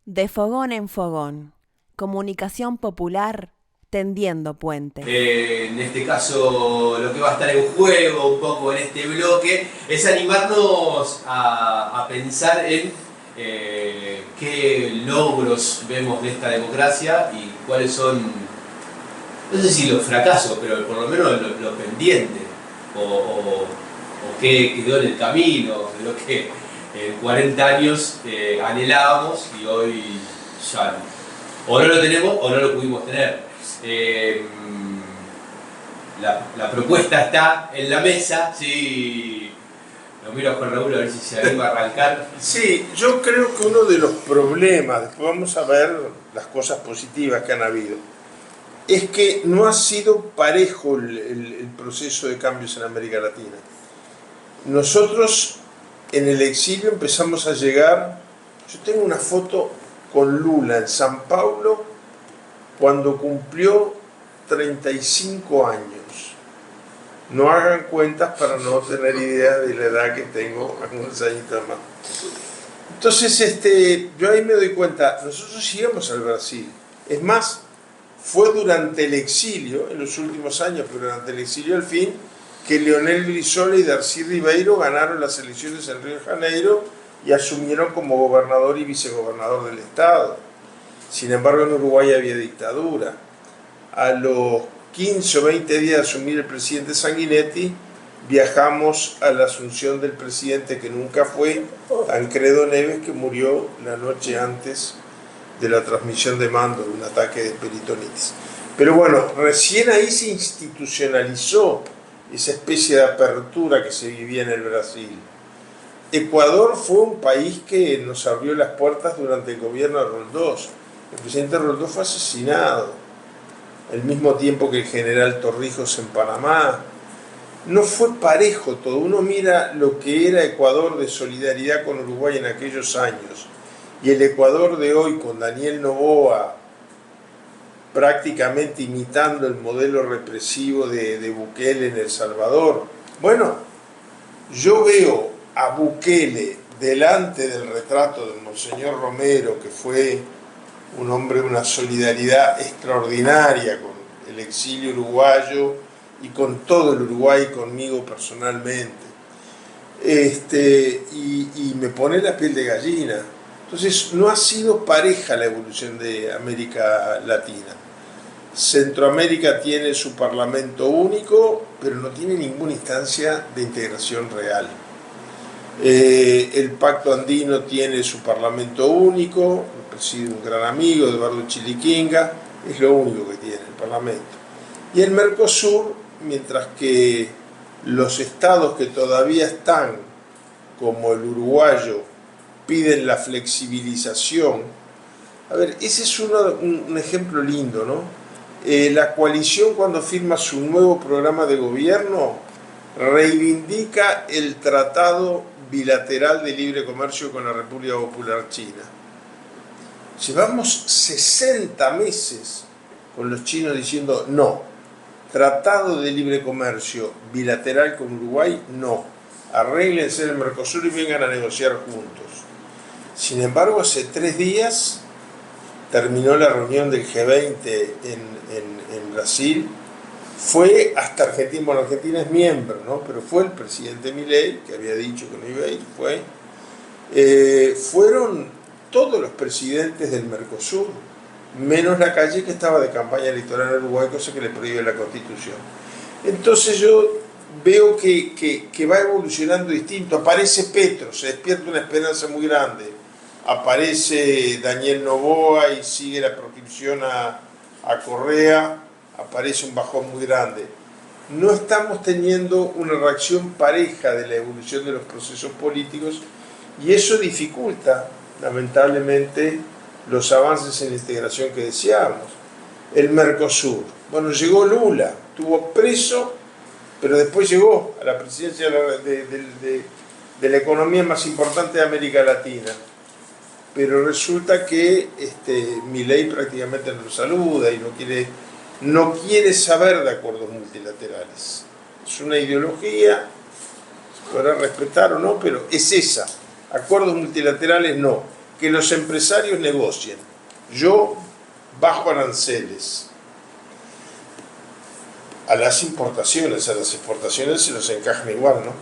De fogón en fogón. Comunicación popular tendiendo puentes. En este caso, lo que va a estar en juego un poco en este bloque es animarnos a pensar en qué logros vemos de esta democracia y cuáles son, no sé si los fracasos, pero por lo menos los pendientes, o qué quedó en el camino, de lo que en 40 años anhelábamos y hoy ya no. O no lo tenemos o no lo pudimos tener. Eh, la propuesta está en la mesa, sí. Lo miro a Juan Raúl a ver si se anima a arrancar. Sí, yo creo que uno de los problemas, después vamos a ver las cosas positivas que han habido, es que no ha sido parejo el proceso de cambios en América Latina. Nosotros en el exilio empezamos a llegar, yo tengo una foto con Lula en San Paulo cuando cumplió 35 años. No hagan cuentas para no tener idea de la edad que tengo, algunos añitos más. Entonces, yo ahí me doy cuenta, nosotros íbamos al Brasil. Es más, fue durante el exilio, en los últimos años, pero durante el exilio al fin, que Leonel Brizola y Darcy Ribeiro ganaron las elecciones en Río de Janeiro y asumieron como gobernador y vicegobernador del estado. Sin embargo, en Uruguay había dictadura. A los 15 o 20 días de asumir el presidente Sanguinetti, viajamos a la asunción del presidente que nunca fue, Tancredo Neves, que murió la noche antes de la transmisión de mando de un ataque de peritonitis. Pero bueno, recién ahí se institucionalizó esa especie de apertura que se vivía en el Brasil. Ecuador fue un país que nos abrió las puertas durante el gobierno de Roldós. El presidente Roldós fue asesinado al mismo tiempo que el general Torrijos en Panamá. No fue parejo todo. Uno mira lo que era Ecuador de solidaridad con Uruguay en aquellos años y el Ecuador de hoy con Daniel Noboa prácticamente imitando el modelo represivo de Bukele en El Salvador. Bueno, yo veo a Bukele delante del retrato de Monseñor Romero, que fue un hombre de una solidaridad extraordinaria con el exilio uruguayo y con todo el Uruguay, conmigo personalmente. Y me pone la piel de gallina. Entonces, no ha sido pareja la evolución de América Latina. Centroamérica tiene su parlamento único, pero no tiene ninguna instancia de integración real. El Pacto Andino tiene su parlamento único, preside un gran amigo, Eduardo Chiliquinga, es lo único que tiene el parlamento. Y el Mercosur, mientras que los estados que todavía están, como el uruguayo, piden la flexibilización. A ver, ese es un ejemplo lindo, ¿no? La coalición, cuando firma su nuevo programa de gobierno, reivindica el tratado bilateral de libre comercio con la República Popular China. Llevamos 60 meses con los chinos diciendo no. Tratado de libre comercio bilateral con Uruguay, no. Arréglense el Mercosur y vengan a negociar juntos. Sin embargo, hace 3 días terminó la reunión del G20 en Brasil. Fue hasta Argentina, bueno, Argentina es miembro, ¿no? Pero fue el presidente Milei, que había dicho que no iba a ir, fueron todos los presidentes del Mercosur, menos Lacalle, que estaba de campaña electoral en Uruguay, cosa que le prohíbe la Constitución. Entonces yo veo que va evolucionando distinto. Aparece Petro, se despierta una esperanza muy grande. Aparece Daniel Noboa y sigue la proscripción a Correa, aparece un bajón muy grande. No estamos teniendo una reacción pareja de la evolución de los procesos políticos y eso dificulta, lamentablemente, los avances en la integración que deseábamos. El Mercosur, bueno, llegó Lula, estuvo preso, pero después llegó a la presidencia de la economía más importante de América Latina. Pero resulta que Milei prácticamente no lo saluda y no quiere saber de acuerdos multilaterales. Es una ideología, se podrá respetar o no, pero es esa. Acuerdos multilaterales no. que los empresarios negocien. Yo bajo aranceles a las importaciones, a las exportaciones se los encajan igual, ¿no?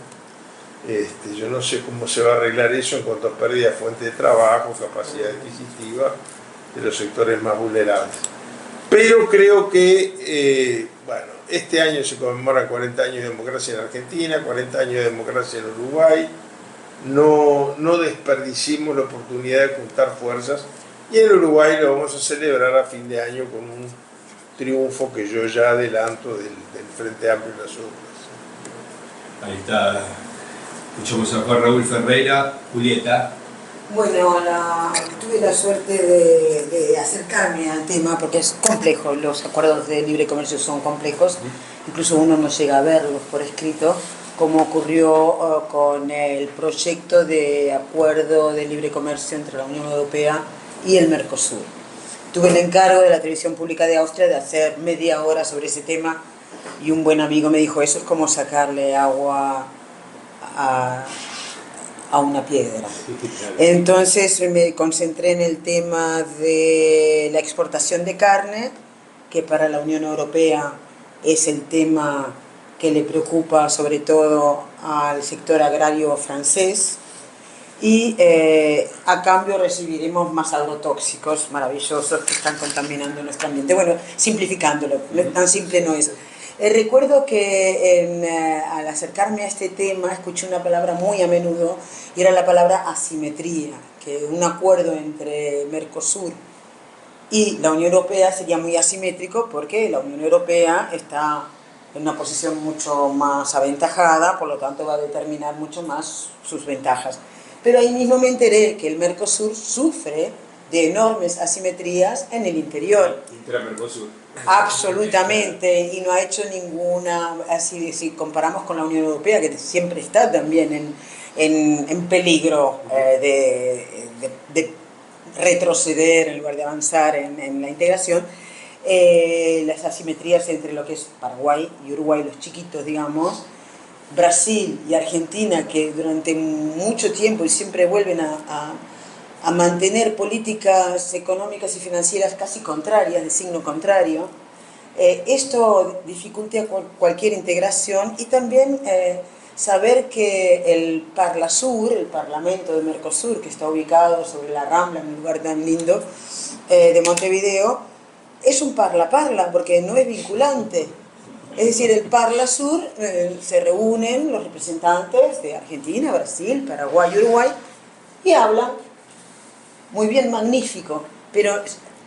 Yo no sé cómo se va a arreglar eso en cuanto a pérdida de fuente de trabajo, capacidad adquisitiva de los sectores más vulnerables. Pero creo que, bueno, este año se conmemoran 40 años de democracia en Argentina, 40 años de democracia en Uruguay. No desperdiciemos la oportunidad de juntar fuerzas, y en Uruguay lo vamos a celebrar a fin de año con un triunfo que yo ya adelanto del Frente Amplio y las otras. Ahí está. Escuchamos a Juan Raúl Ferreira. Julieta. Bueno, tuve la suerte de acercarme al tema porque es complejo, los acuerdos de libre comercio son complejos, incluso uno no llega a verlos por escrito, como ocurrió con el proyecto de acuerdo de libre comercio entre la Unión Europea y el Mercosur. Tuve el encargo de la televisión pública de Austria de hacer media hora sobre ese tema y un buen amigo me dijo, eso es como sacarle agua a una piedra. Entonces me concentré en el tema de la exportación de carne, que para la Unión Europea es el tema que le preocupa sobre todo al sector agrario francés, y a cambio recibiremos más agrotóxicos maravillosos que están contaminando nuestro ambiente. Bueno, simplificándolo, tan simple no es. Recuerdo que al acercarme a este tema escuché una palabra muy a menudo y era la palabra asimetría, que un acuerdo entre Mercosur y la Unión Europea sería muy asimétrico porque la Unión Europea está en una posición mucho más aventajada, por lo tanto va a determinar mucho más sus ventajas. Pero ahí mismo me enteré que el Mercosur sufre de enormes asimetrías en el interior. Intra-Mercosur. Absolutamente, y no ha hecho ninguna, así si comparamos con la Unión Europea, que siempre está también en peligro de retroceder en lugar de avanzar en la integración, las asimetrías entre lo que es Paraguay y Uruguay, los chiquitos, digamos, Brasil y Argentina, que durante mucho tiempo y siempre vuelven a mantener políticas económicas y financieras casi contrarias, de signo contrario, esto dificulta cualquier integración, y también saber que el Parlasur, el Parlamento de Mercosur, que está ubicado sobre la Rambla, en un lugar tan lindo de Montevideo, es un parla-parla porque no es vinculante. Es decir, el Parlasur se reúnen los representantes de Argentina, Brasil, Paraguay y Uruguay y hablan. Muy bien, magnífico, pero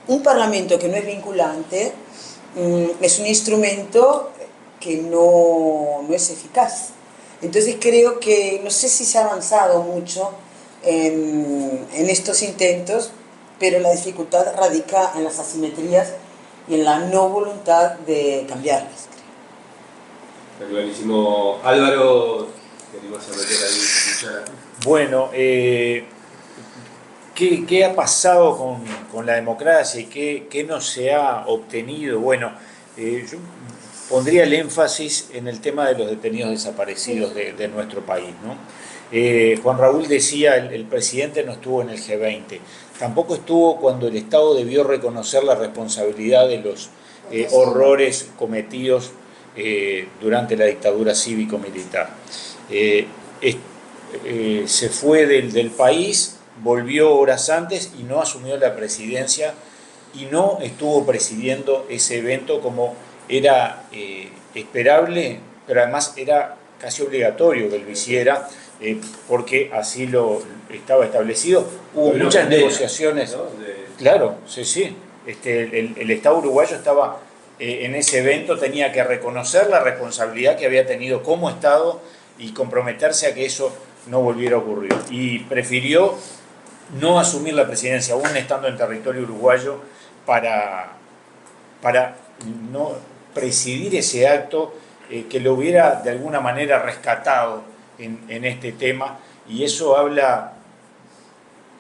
un parlamento que no es vinculante es un instrumento que no es eficaz. Entonces creo que, no sé si se ha avanzado mucho en estos intentos, pero la dificultad radica en las asimetrías y en la no voluntad de cambiarlas. Está clarísimo. Álvaro, ¿te ibas a meter ahí? Bueno, ¿qué ha pasado con la democracia y qué no se ha obtenido? Bueno, yo pondría el énfasis en el tema de los detenidos desaparecidos de nuestro país, ¿no? Juan Raúl decía, el presidente no estuvo en el G20, tampoco estuvo cuando el Estado debió reconocer la responsabilidad de los horrores cometidos durante la dictadura cívico-militar. Se fue del país, volvió horas antes y no asumió la presidencia y no estuvo presidiendo ese evento como era esperable, pero además era casi obligatorio que lo hiciera, porque así lo estaba establecido. Hubo muchas negociaciones, ¿no? Claro, sí. El Estado uruguayo estaba en ese evento, tenía que reconocer la responsabilidad que había tenido como Estado y comprometerse a que eso no volviera a ocurrir. Y prefirió no asumir la presidencia, aún estando en territorio uruguayo, para no presidir ese acto que lo hubiera de alguna manera rescatado en este tema, y eso habla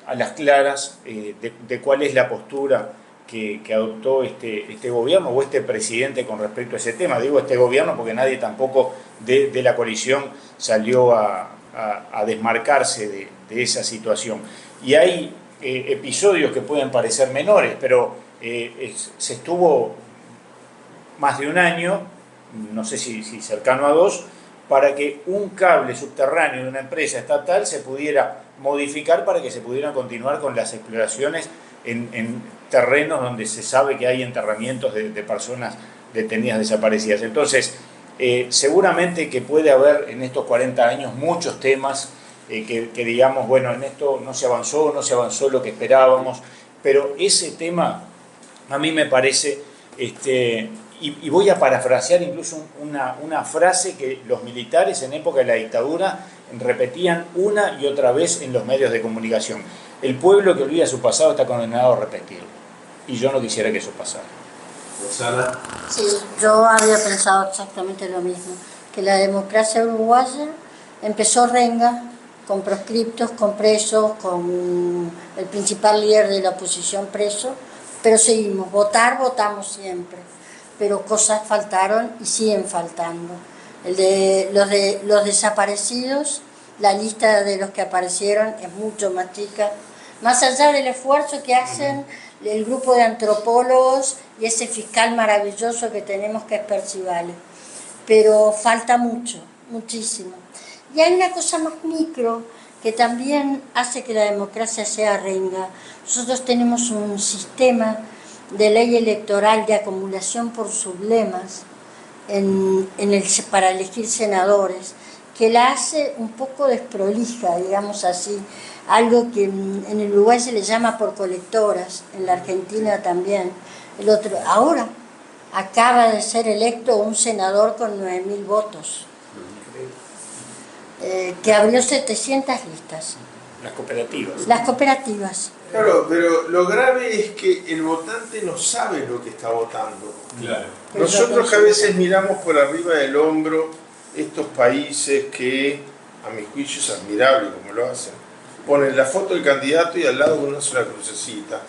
a las claras de cuál es la postura que adoptó este gobierno o este presidente con respecto a ese tema. Digo este gobierno porque nadie tampoco de la coalición salió a desmarcarse de esa situación. Y hay episodios que pueden parecer menores, pero se estuvo más de un año, no sé si cercano a 2, para que un cable subterráneo de una empresa estatal se pudiera modificar para que se pudieran continuar con las exploraciones en terrenos donde se sabe que hay enterramientos de personas detenidas, desaparecidas. Entonces, seguramente que puede haber en estos 40 años muchos temas que digamos, bueno, en esto no se avanzó lo que esperábamos, pero ese tema a mí me parece, y voy a parafrasear incluso una frase que los militares en época de la dictadura repetían una y otra vez en los medios de comunicación: el pueblo que olvida su pasado está condenado a repetirlo, y yo no quisiera que eso pasara. Rosana. Sí, yo había pensado exactamente lo mismo, que la democracia uruguaya empezó renga, con proscriptos, con presos, con el principal líder de la oposición preso, pero seguimos, votamos siempre, pero cosas faltaron y siguen faltando. Los desaparecidos, la lista de los que aparecieron es mucho más chica, más allá del esfuerzo que hacen el grupo de antropólogos y ese fiscal maravilloso que tenemos que es Percivale, pero falta mucho, muchísimo. Y hay una cosa más micro que también hace que la democracia sea renga. Nosotros tenemos un sistema de ley electoral de acumulación por sublemas para elegir senadores, que la hace un poco desprolija, digamos así, algo que en el Uruguay se le llama por colectoras, en la Argentina también. Ahora acaba de ser electo un senador con 9.000 votos, que abrió 700 listas. Las cooperativas. Claro, pero lo grave es que el votante no sabe lo que está votando. Claro. Nosotros a veces miramos por arriba del hombro estos países que, a mi juicio, es admirable como lo hacen. Ponen la foto del candidato y al lado una sola crucecita.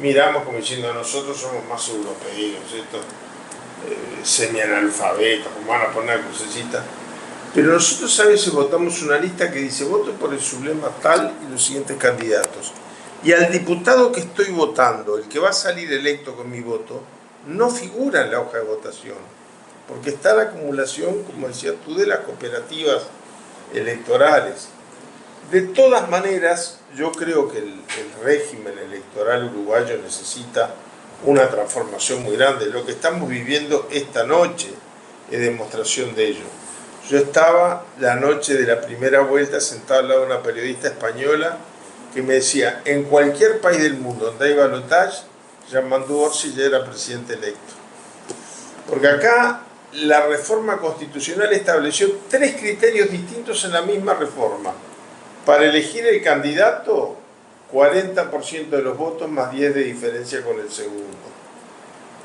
Miramos como diciendo, nosotros somos más europeos, estos semianalfabetos, como van a poner crucecita. Pero nosotros a veces votamos una lista que dice, voto por el sublema tal y los siguientes candidatos. Y al diputado que estoy votando, el que va a salir electo con mi voto, no figura en la hoja de votación, porque está la acumulación, como decías tú, de las cooperativas electorales. De todas maneras, yo creo que el régimen electoral uruguayo necesita una transformación muy grande. Lo que estamos viviendo esta noche es demostración de ello. Yo estaba la noche de la primera vuelta sentado al lado de una periodista española que me decía, en cualquier país del mundo donde hay balotaje, Jean-Mandou Orsi ya era presidente electo. Porque acá la reforma constitucional estableció 3 criterios distintos en la misma reforma. Para elegir el candidato, 40% de los votos más 10 de diferencia con el segundo.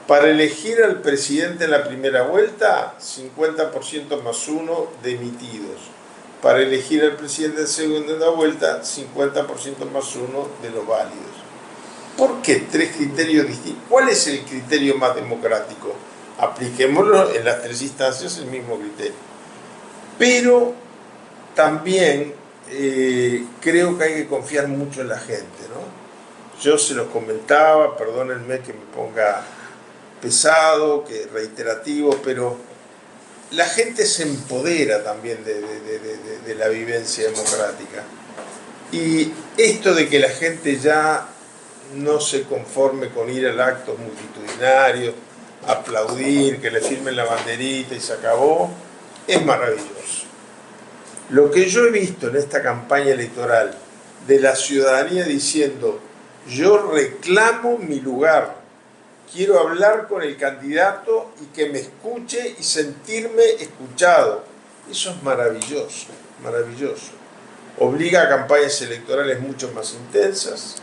Para elegir al presidente en la primera vuelta, 50% más 1 de emitidos. Para elegir al presidente en segunda vuelta, 50% más 1 de los válidos. ¿Por qué 3 criterios distintos? ¿Cuál es el criterio más democrático? Apliquémoslo en las 3 instancias, el mismo criterio. Pero también creo que hay que confiar mucho en la gente, ¿no? Yo se los comentaba, perdónenme que me ponga pesado, que reiterativo, pero la gente se empodera también de la vivencia democrática. Y esto de que la gente ya no se conforme con ir al acto multitudinario, aplaudir, que le firmen la banderita y se acabó, es maravilloso. Lo que yo he visto en esta campaña electoral de la ciudadanía diciendo, yo reclamo mi lugar, quiero hablar con el candidato y que me escuche y sentirme escuchado. Eso es maravilloso, maravilloso. Obliga a campañas electorales mucho más intensas,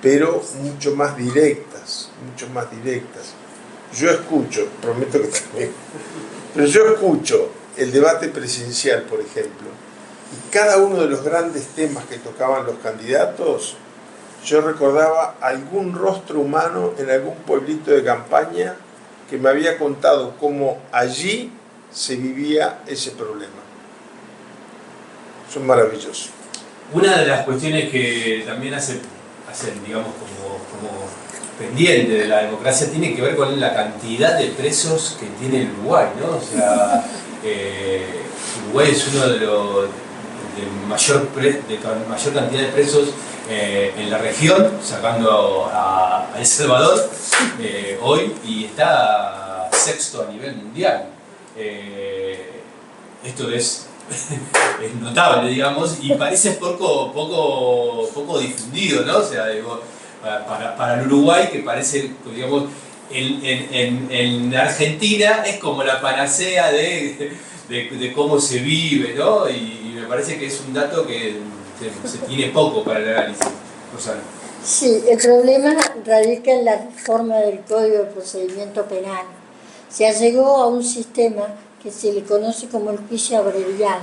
pero mucho más directas, mucho más directas. Yo escucho, prometo que también, pero yo escucho el debate presidencial, por ejemplo, y cada uno de los grandes temas que tocaban los candidatos, yo recordaba algún rostro humano en algún pueblito de campaña que me había contado cómo allí se vivía ese problema. Son maravillosos. Una de las cuestiones que también hace hacen, digamos, como pendiente de la democracia tiene que ver con la cantidad de presos que tiene el Uruguay, ¿no? O sea, Uruguay es uno de los de mayor cantidad de presos en la región, sacando a El Salvador hoy, y está sexto a nivel mundial. Esto es notable, digamos, y parece poco difundido, ¿no? O sea, digo, para el Uruguay, que parece, digamos, en Argentina es como la panacea de cómo se vive, ¿no? Y me parece que es un dato que se tiene poco para el análisis. Rosana. Sí, el problema radica en la reforma del Código de Procedimiento Penal. Se llegó a un sistema que se le conoce como el juicio abreviado.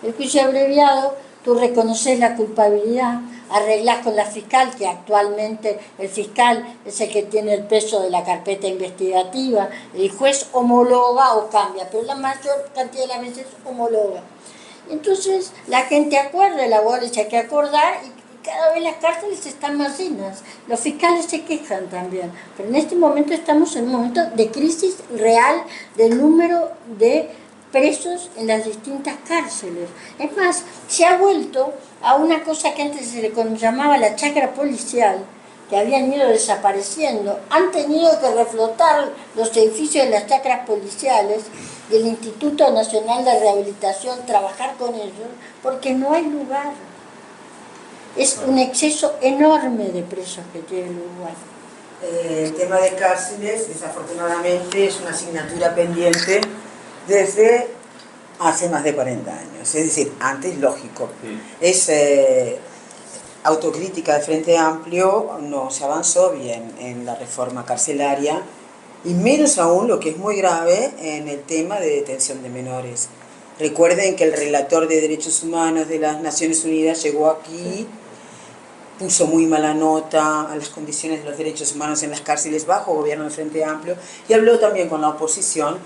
El juicio abreviado, tú reconoces la culpabilidad, arreglás con la fiscal, que actualmente el fiscal es el que tiene el peso de la carpeta investigativa, el juez homologa o cambia, pero la mayor cantidad de las veces homologa. Entonces la gente acuerda, el abogado dice hay que acordar, y cada vez las cárceles están más llenas. Los fiscales se quejan también, pero en este momento estamos en un momento de crisis real del número de presos en las distintas cárceles. Es más, se ha vuelto a una cosa que antes se le llamaba la chacra policial, que habían ido desapareciendo. Han tenido que reflotar los edificios de las chacras policiales y el Instituto Nacional de Rehabilitación, trabajar con ellos, porque no hay lugar. Es un exceso enorme de presos que tiene el Uruguay. El tema de cárceles, desafortunadamente, es una asignatura pendiente desde hace más de 40 años. Es decir, antes, lógico. Sí. Es autocrítica de Frente Amplio, no se avanzó bien en la reforma carcelaria, y menos aún, lo que es muy grave, en el tema de detención de menores. Recuerden que el relator de Derechos Humanos de las Naciones Unidas llegó aquí, puso muy mala nota a las condiciones de los derechos humanos en las cárceles bajo gobierno del Frente Amplio, y habló también con la oposición,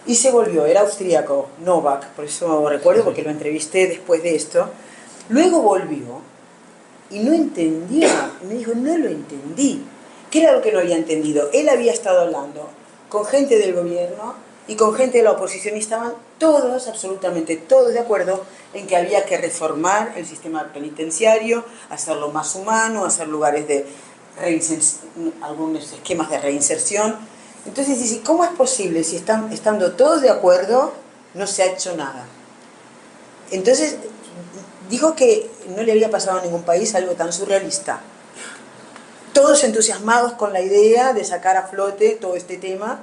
y se volvió, era austríaco, Novak, por eso recuerdo, porque lo entrevisté después de esto. Luego volvió y no entendía, me dijo, no lo entendí. ¿Qué era lo que no había entendido? Él había estado hablando con gente del gobierno y con gente de la oposición, y estaban todos, absolutamente todos, de acuerdo en que había que reformar el sistema penitenciario, hacerlo más humano, hacer lugares de algunos esquemas de reinserción. Entonces dice, ¿cómo es posible si estando todos de acuerdo no se ha hecho nada? Entonces dijo que no le había pasado a ningún país algo tan surrealista. Todos entusiasmados con la idea de sacar a flote todo este tema,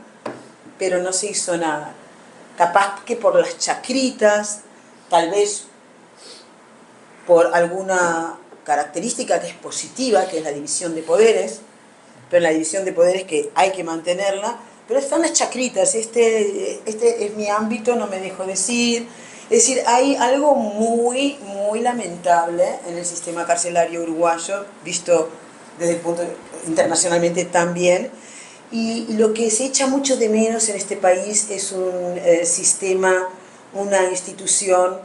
pero no se hizo nada. Capaz que por las chacritas, tal vez por alguna característica que es positiva, que es la división de poderes, pero la división de poderes que hay que mantenerla, pero están las chacritas, este es mi ámbito, no me dejo decir. Es decir, hay algo muy lamentable en el sistema carcelario uruguayo, visto desde el punto internacionalmente también, y lo que se echa mucho de menos en este país es un sistema, una institución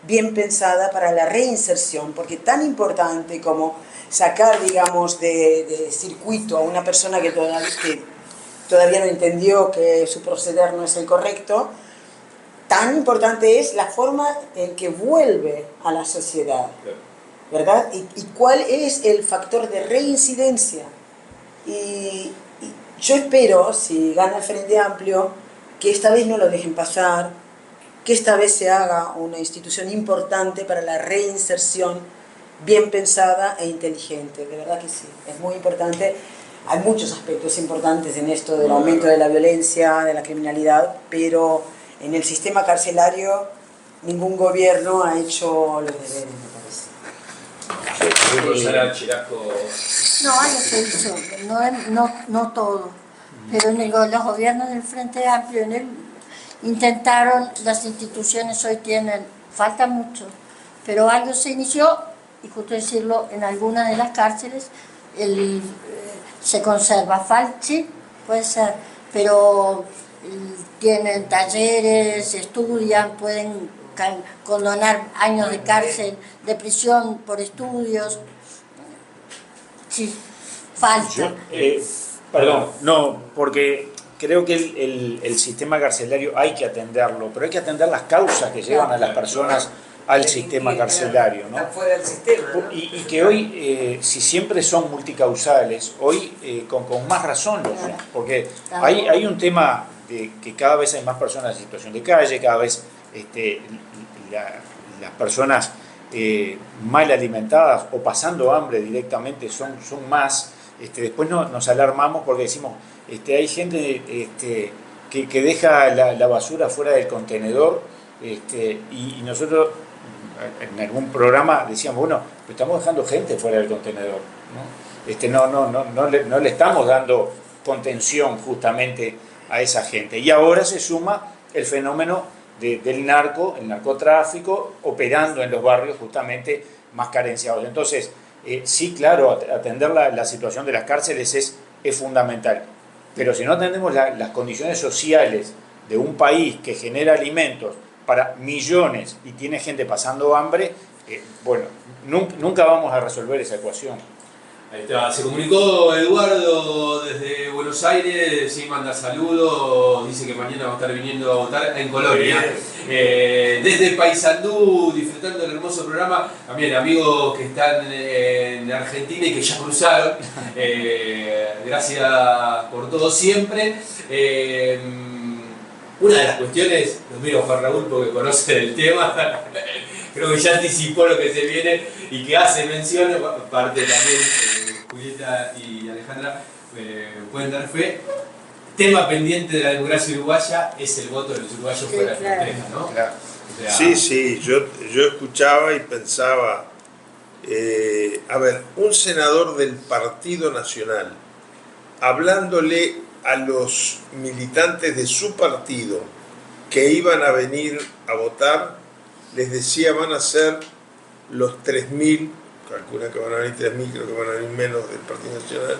bien pensada para la reinserción, porque tan importante como sacar, digamos, de circuito a una persona que todavía no entendió que su proceder no es el correcto, tan importante es la forma en que vuelve a la sociedad, ¿verdad? Y cuál es el factor de reincidencia. Y yo espero, si gana el Frente Amplio, que esta vez no lo dejen pasar, que esta vez se haga una institución importante para la reinserción, bien pensada e inteligente. De verdad que sí, es muy importante. Hay muchos aspectos importantes en esto del aumento de la violencia, de la criminalidad, pero en el sistema carcelario ningún gobierno ha hecho los deberes, me parece. Rosana Chiraco. No, lo se hizo, no todo, pero los gobiernos del Frente Amplio intentaron, las instituciones hoy tienen, falta mucho, pero algo se inició, y justo decirlo, en algunas de las cárceles se conserva, sí, puede ser, pero tienen talleres, estudian, pueden condonar años de cárcel, de prisión por estudios. decir, falta. Perdón, no, porque creo que el sistema carcelario hay que atenderlo, pero hay que atender las causas que llevan a las personas al sistema carcelario, ¿no? Están fuera del sistema, ¿no? Y que hoy, si siempre son multicausales, hoy con más razón, ¿no? Porque hay un tema de que cada vez hay más personas en situación de calle, cada vez las personas mal alimentadas o pasando hambre directamente son más. Después nos alarmamos porque decimos, hay gente que deja la basura fuera del contenedor, y nosotros en algún programa decíamos, bueno, pero estamos dejando gente fuera del contenedor, ¿no? No le estamos dando contención justamente a esa gente. Y ahora se suma el fenómeno del narcotráfico operando en los barrios justamente más carenciados. Entonces, sí, claro, atender la situación de las cárceles es fundamental, pero si no atendemos las condiciones sociales de un país que genera alimentos para millones y tiene gente pasando hambre, bueno, nunca vamos a resolver esa ecuación. Ahí está, se comunicó Eduardo desde Buenos Aires, sí, manda saludos, dice que mañana va a estar viniendo a votar en Colonia. Desde Paysandú, disfrutando del hermoso programa, también amigos que están en Argentina y que ya cruzaron, gracias por todo siempre. Una de las cuestiones, los miro a Juan Raúl porque conoce el tema, creo que ya anticipó lo que se viene y que hace mención, parte también Julieta y Alejandra pueden dar fe. Tema pendiente de la democracia uruguaya es el voto de los uruguayos fuera de frontera, ¿no? Claro. O sea, Sí, yo escuchaba y pensaba, a ver, un senador del Partido Nacional hablándole a los militantes de su partido que iban a venir a votar, les decía, van a ser los 3.000, calcula que van a venir 3.000, creo que van a venir menos del Partido Nacional,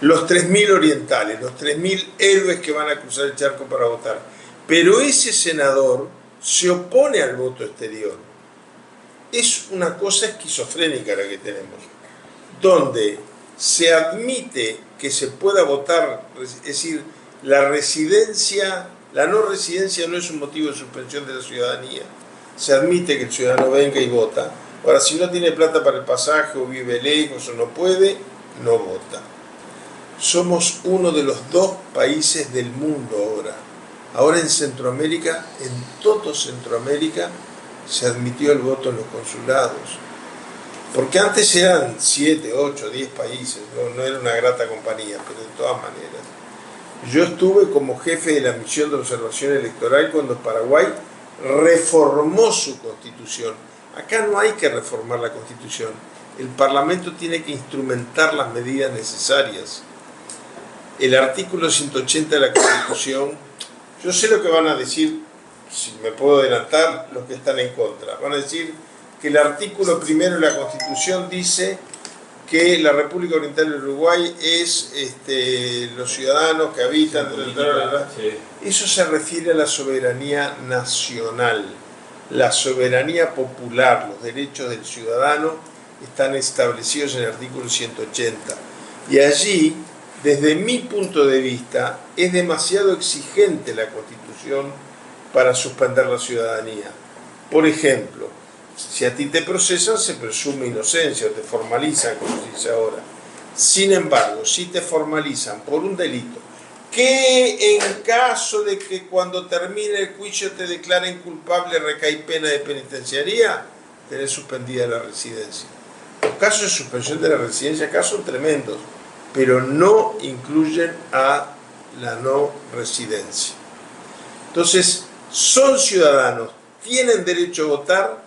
los 3.000 orientales, los 3.000 héroes que van a cruzar el charco para votar. Pero ese senador se opone al voto exterior. Es una cosa esquizofrénica la que tenemos, donde se admite que se pueda votar, es decir, la no residencia no es un motivo de suspensión de la ciudadanía. Se admite que el ciudadano venga y vota. Ahora, si no tiene plata para el pasaje o vive lejos o no puede, no vota. Somos uno de los 2 países del mundo ahora. Ahora en Centroamérica, en todo Centroamérica, se admitió el voto en los consulados. Porque antes eran 7, 8, 10 países, no era una grata compañía, pero de todas maneras. Yo estuve como jefe de la misión de observación electoral cuando Paraguay reformó su constitución. Acá no hay que reformar la constitución. El Parlamento tiene que instrumentar las medidas necesarias. El artículo 180 de la Constitución, yo sé lo que van a decir, si me puedo adelantar, los que están en contra. Van a decir que el artículo 1 de la Constitución dice que la República Oriental del Uruguay es los ciudadanos que habitan... Eso se refiere a la soberanía nacional. La soberanía popular, los derechos del ciudadano están establecidos en el artículo 180. Y allí, desde mi punto de vista, es demasiado exigente la Constitución para suspender la ciudadanía. Por ejemplo, si a ti te procesan, se presume inocencia o te formalizan, como se dice ahora. Sin embargo, si te formalizan por un delito, que en caso de que cuando termine el juicio te declaren culpable recae pena de penitenciaría, tenés suspendida la residencia. Los casos de suspensión de la residencia acá son tremendos, pero no incluyen a la no residencia. Entonces, son ciudadanos, tienen derecho a votar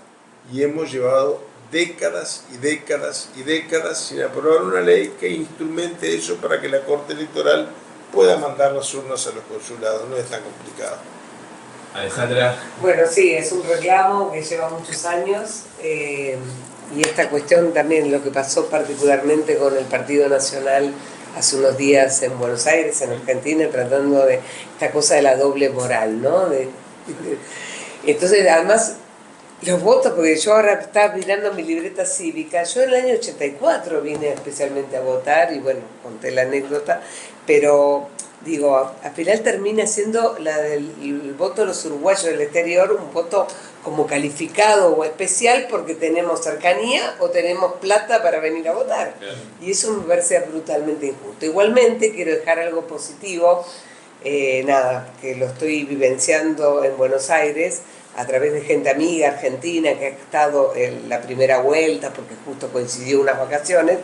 y hemos llevado décadas y décadas y décadas sin aprobar una ley que instrumente eso para que la Corte Electoral pueda mandar las urnas a los consulados. No es tan complicado. Alejandra. Bueno, sí, es un reclamo que lleva muchos años, y esta cuestión también, lo que pasó particularmente con el Partido Nacional hace unos días en Buenos Aires, en Argentina, tratando de esta cosa de la doble moral, ¿no? Entonces, además, Los votos, porque yo ahora estaba mirando mi libreta cívica, yo en el año 84 vine especialmente a votar y bueno, conté la anécdota, pero digo, al final termina siendo el voto de los uruguayos del exterior un voto como calificado o especial porque tenemos cercanía o tenemos plata para venir a votar. Y eso me parece brutalmente injusto. Igualmente quiero dejar algo positivo, que lo estoy vivenciando en Buenos Aires, a través de gente amiga argentina que ha estado en la primera vuelta, porque justo coincidió unas vacaciones,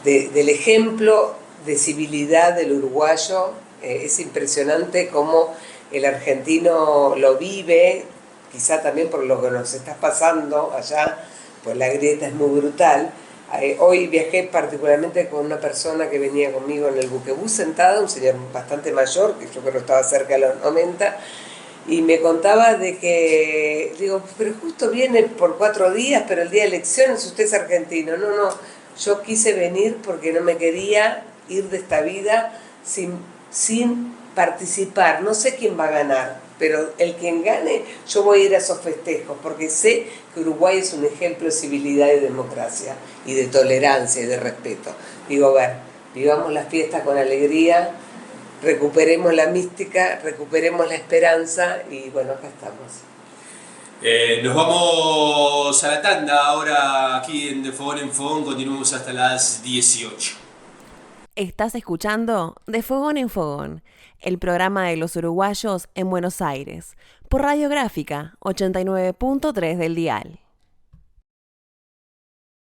del ejemplo de civilidad del uruguayo. Es impresionante cómo el argentino lo vive, quizá también por lo que nos está pasando allá, pues la grieta es muy brutal. Hoy viajé particularmente con una persona que venía conmigo en el buquebús sentada, un señor bastante mayor, que yo creo que estaba cerca de los 90, y me contaba de que, digo, pero justo viene por 4 días, pero el día de elecciones usted es argentino. No, yo quise venir porque no me quería ir de esta vida sin participar. No sé quién va a ganar, pero el quien gane, yo voy a ir a esos festejos, porque sé que Uruguay es un ejemplo de civilidad y democracia, y de tolerancia y de respeto. Digo, a ver, vivamos las fiestas con alegría, recuperemos la mística, recuperemos la esperanza y bueno, acá estamos. Nos vamos a la tanda ahora aquí en De Fogón en Fogón, continuamos hasta las 18. Estás escuchando De Fogón en Fogón, el programa de los uruguayos en Buenos Aires, por Radiográfica 89.3 del dial.